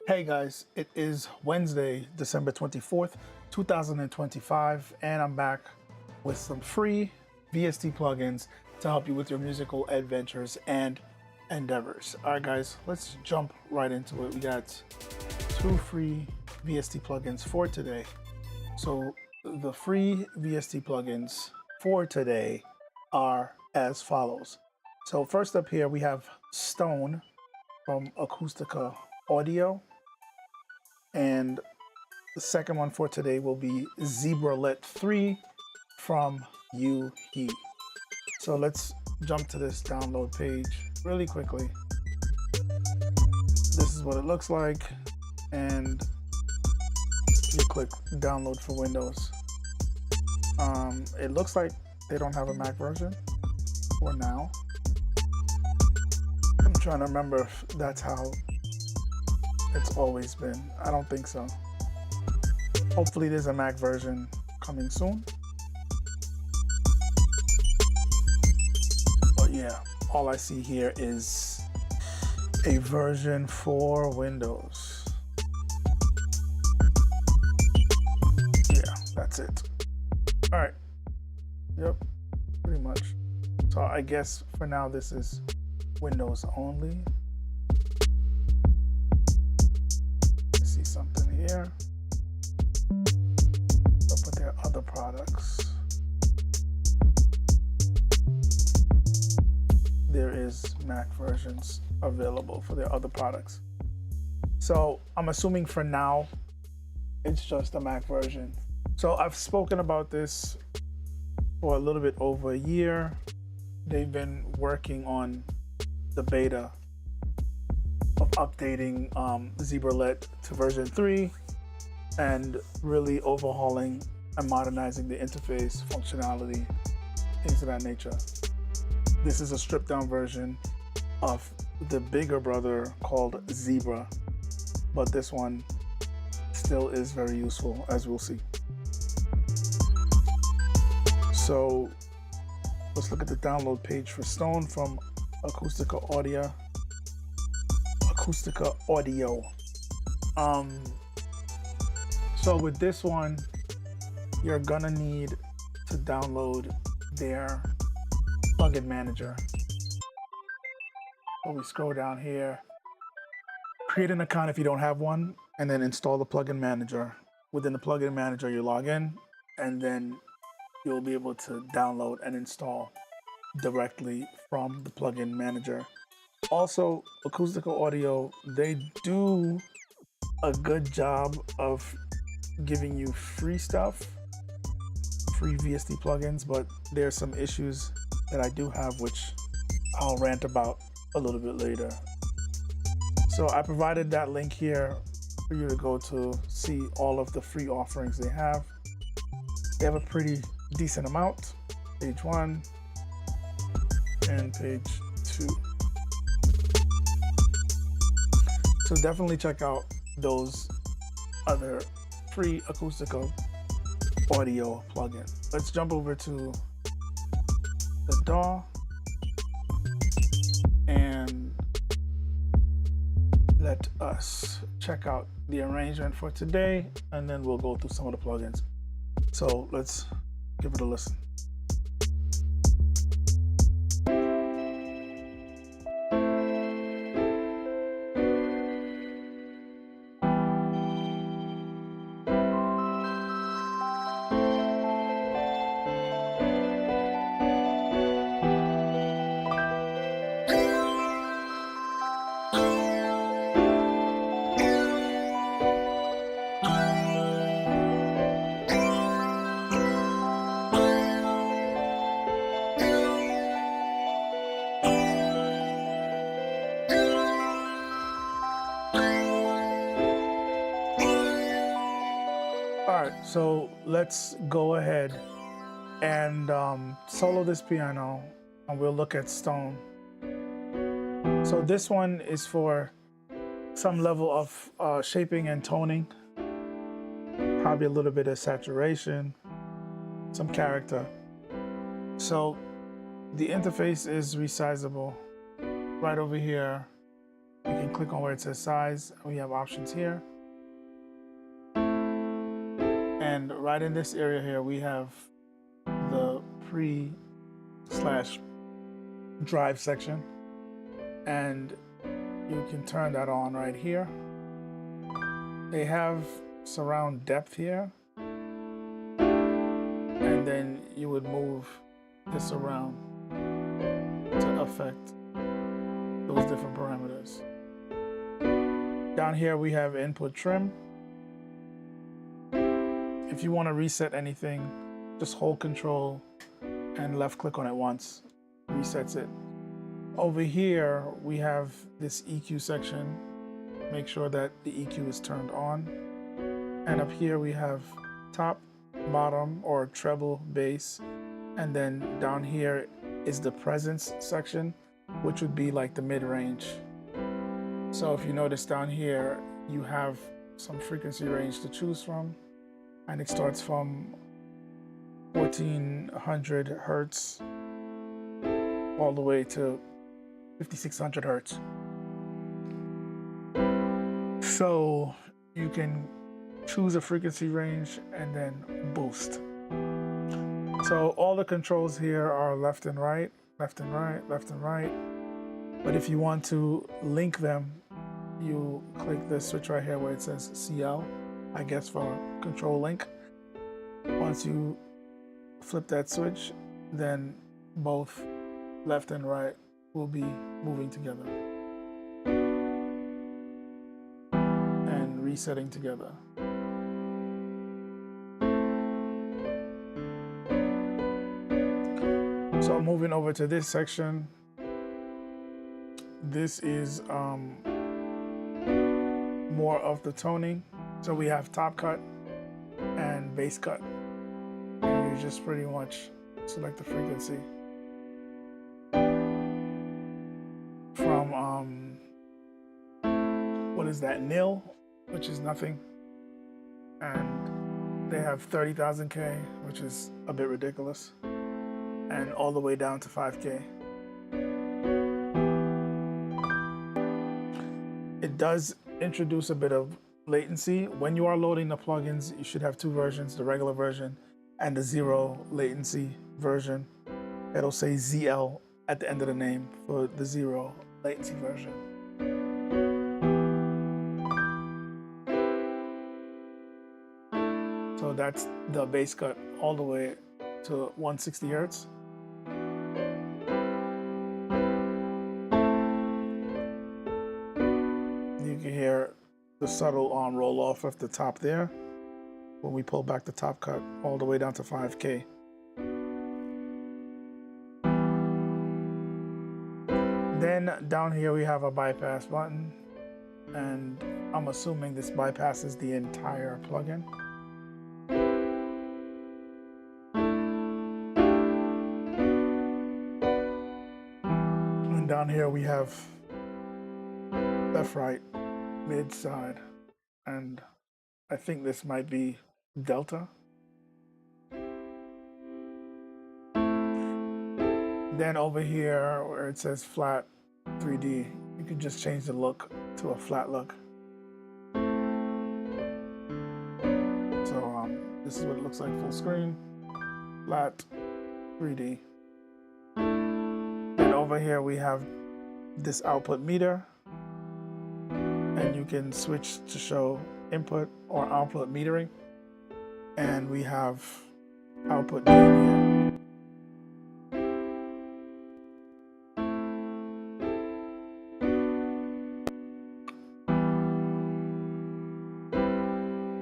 Hey guys, it is Wednesday, December 24th, 2025, and I'm back with some free VST plugins to help you with your musical adventures and endeavors. All right, guys, let's jump right into it. We got 2 free VST plugins for today. So the free VST plugins for today are as follows. So first up here, we have Stone from Acoustica Audio. And the second one for today will be Zebralette 3 from UHE. So let's jump to this download page really quickly. This is what it looks like, and you click download for Windows. It looks like they don't have a Mac version for now. I'm trying to remember if that's how it's always been. I don't think so. Hopefully there's a Mac version coming soon. But yeah, all I see here is a version for Windows. Yeah, that's it. All right. Yep, pretty much. So I guess for now this is Windows only. Something here. But there are other products. There is Mac versions available for their other products. So I'm assuming for now it's just a Mac version. So I've spoken about this for a little bit over a year. They've been working on the beta of updating Zebralette to version 3 and really overhauling and modernizing the interface, functionality, things of that nature. This is a stripped down version of the bigger brother called Zebra, but this one still is very useful, as we'll see. So let's look at the download page for Stone from Acoustica Audio. So with this one, you're gonna need to download their plugin manager. So we scroll down here, create an account if you don't have one, and then install the plugin manager. Within the plugin manager, you log in, and then you'll be able to download and install directly from the plugin manager. Also, Acoustica Audio, they do a good job of giving you free stuff, free VST plugins, but there's some issues that I do have, which I'll rant about a little bit later. So I provided that link here for you to go to see all of the free offerings they have. They have a pretty decent amount, page 1 and page 2. So definitely check out those other free Acoustica Audio plugin. Let's jump over to the DAW and let us check out the arrangement for today, and then we'll go through some of the plugins. So let's give it a listen. All right, so let's go ahead and solo this piano, and we'll look at stone. So this one is for some level of shaping and toning, probably a little bit of saturation, some character. So the interface is resizable. Right over here, you can click on where it says size. We have options here. And right in this area here, we have the pre/drive section. And you can turn that on right here. They have surround depth here. And then you would move this around to affect those different parameters. Down here we have input trim. If you want to reset anything, just hold Control and left click on it once, resets it. Over here we have this EQ section. Make sure that the EQ is turned on. And up here we have top, bottom, or treble, bass. And then down here is the presence section, which would be like the mid-range. So if you notice down here, you have some frequency range to choose from, and it starts from 1400 hertz all the way to 5600 hertz. So you can choose a frequency range and then boost. So all the controls here are left and right, left and right, left and right. But if you want to link them, you click the switch right here where it says CL, I guess for control link. Once you flip that switch, then both left and right will be moving together and resetting together. So moving over to this section, this is more of the toning. So we have top cut and bass cut. And you just pretty much select the frequency from what is that, nil, which is nothing, and they have 30,000K, which is a bit ridiculous, and all the way down to 5K. It does introduce a bit of latency. When you are loading the plugins, you should have two versions, the regular version and the zero latency version. It'll say ZL at the end of the name for the zero latency version. So that's the bass cut all the way to 160 hertz. You can hear the subtle roll off of the top there when we pull back the top cut all the way down to 5K. Then down here we have a bypass button, and I'm assuming this bypasses the entire plugin. And down here we have left, right, mid, side, and I think this might be delta. Then over here where it says flat 3D, you can just change the look to a flat look. So this is what it looks like full screen, flat 3D. Then over here we have this output meter, and you can switch to show input or output metering. And we have output gain here.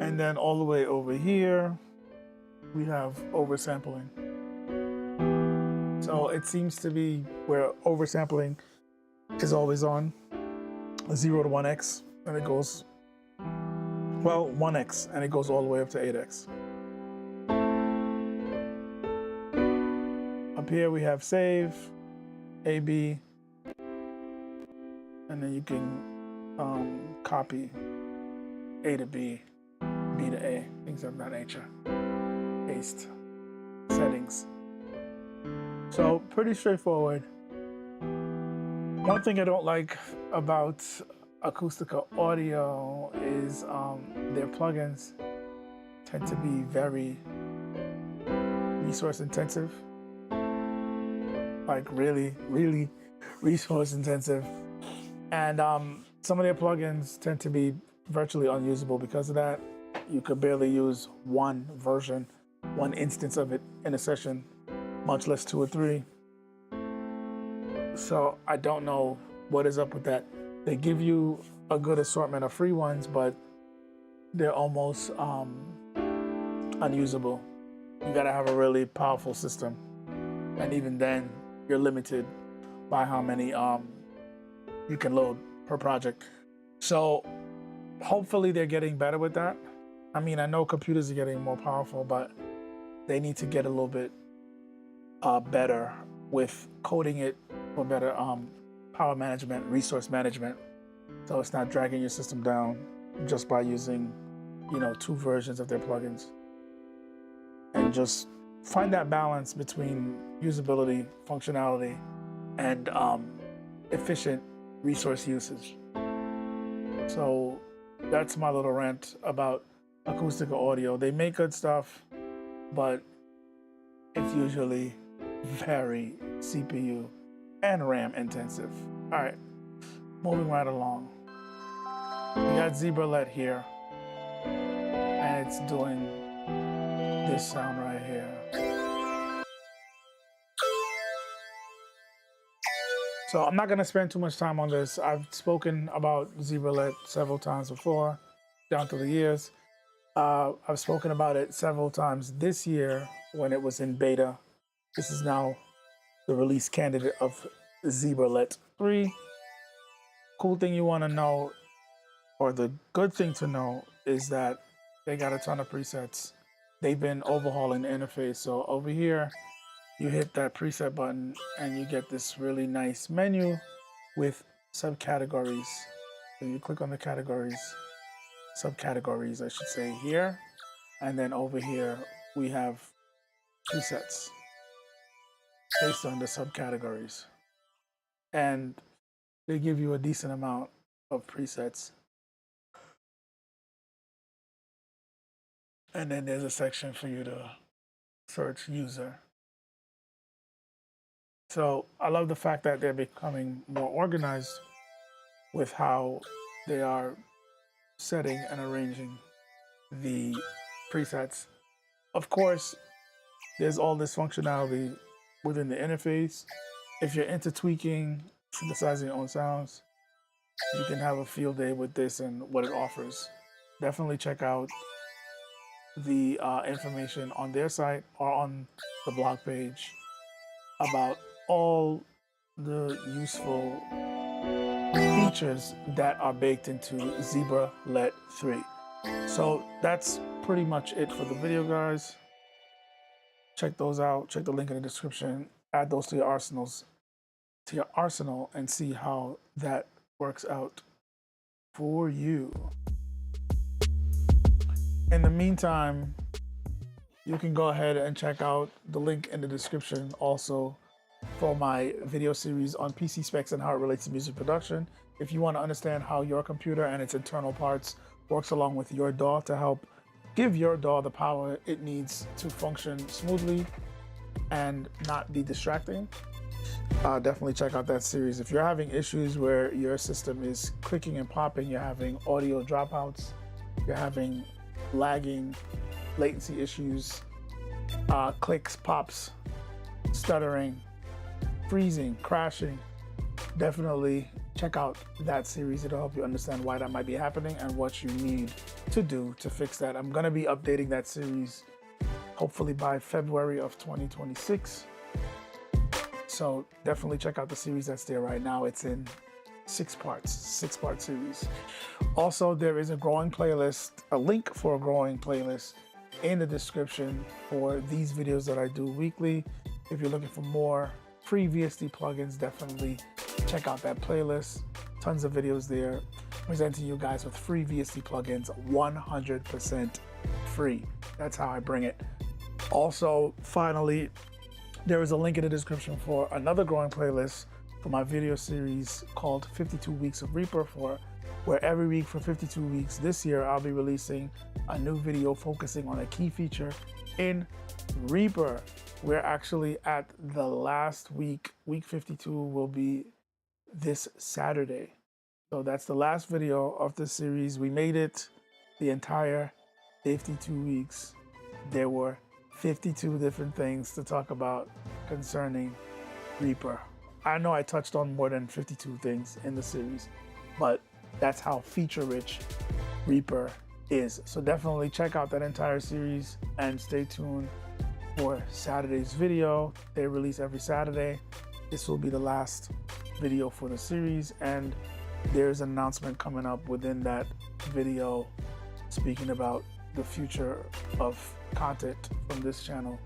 And then all the way over here, we have oversampling. So it seems to be where oversampling is always on, 0 to 1x, and it goes Well, 1x, and it goes all the way up to 8x. Up here we have save, A, B, and then you can copy A to B, B to A, things of that nature. Paste, settings. So pretty straightforward. One thing I don't like about Acoustica Audio is their plugins tend to be very resource intensive, like really resource intensive. And some of their plugins tend to be virtually unusable because of that. You could barely use one version, one instance of it in a session, much less 2 or 3. So I don't know what is up with that. They give you a good assortment of free ones, but they're almost unusable. You gotta have a really powerful system. And even then, you're limited by how many you can load per project. So hopefully they're getting better with that. I mean, I know computers are getting more powerful, but they need to get a little bit better with coding it for better power management, resource management. So it's not dragging your system down just by using, 2 versions of their plugins. And just find that balance between usability, functionality, and efficient resource usage. So that's my little rant about Acoustica Audio. They make good stuff, but it's usually very CPU and RAM intensive. All right, moving right along. We got Zebralette here, and it's doing this sound right here. So I'm not gonna spend too much time on this. I've spoken about Zebralette several times before, down through the years. I've spoken about it several times this year when it was in beta. This is now the release candidate of Zebralette 3. Cool thing you wanna know, or the good thing to know, is that they got a ton of presets. They've been overhauling the interface. So over here, you hit that preset button and you get this really nice menu with subcategories. So you click on the categories, subcategories, I should say, here. And then over here, we have presets based on the subcategories. And they give you a decent amount of presets. And then there's a section for you to search user. So I love the fact that they're becoming more organized with how they are setting and arranging the presets. Of course, there's all this functionality within the interface. If you're into tweaking, synthesizing your own sounds, you can have a field day with this and what it offers. Definitely check out the information on their site or on the blog page about all the useful features that are baked into Zebralette 3. So that's pretty much it for the video, guys. Check those out. Check the link in the description. Add those to your arsenal and see how that works out for you. In the meantime, you can go ahead and check out the link in the description also for my video series on PC specs and how it relates to music production. If you want to understand how your computer and its internal parts works along with your DAW to help give your DAW the power it needs to function smoothly and not be distracting, definitely check out that series. If you're having issues where your system is clicking and popping, you're having audio dropouts, you're having lagging, latency issues, clicks, pops, stuttering, freezing, crashing, definitely check out that series. It'll help you understand why that might be happening and what you need to do to fix that. I'm going to be updating that series hopefully by February of 2026. So definitely check out the series that's there right now. It's in 6 parts, 6-part series. Also, there is a growing playlist, a link for a growing playlist in the description for these videos that I do weekly. If you're looking for more free VST plugins, definitely check out that playlist. Tons of videos there presenting you guys with free VST plugins, 100% free. That's how I bring it. Also, finally, there is a link in the description for another growing playlist for my video series called 52 Weeks of Reaper, where every week for 52 weeks this year, I'll be releasing a new video focusing on a key feature in Reaper. We're actually at the last week. Week 52 will be this Saturday. So that's the last video of the series. We made it the entire 52 weeks. There were 52 different things to talk about concerning Reaper. I know I touched on more than 52 things in the series, but that's how feature-rich Reaper is. So definitely check out that entire series and stay tuned for Saturday's video. They release every Saturday. This will be the last video for the series, and there's an announcement coming up within that video speaking about the future of content from this channel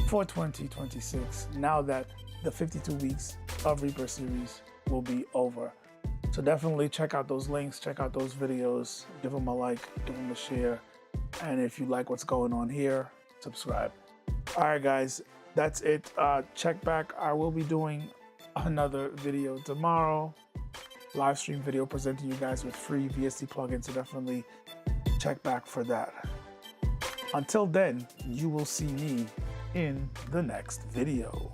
for 2026, now that the 52 weeks of Reaper series will be over. So definitely check out those links, check out those videos, give them a like, give them a share, and if you like what's going on here, subscribe. All right, guys, that's it. Check back. I will be doing another video tomorrow, live stream video presenting you guys with free VST plugins, so definitely check back for that. Until then, you will see me in the next video.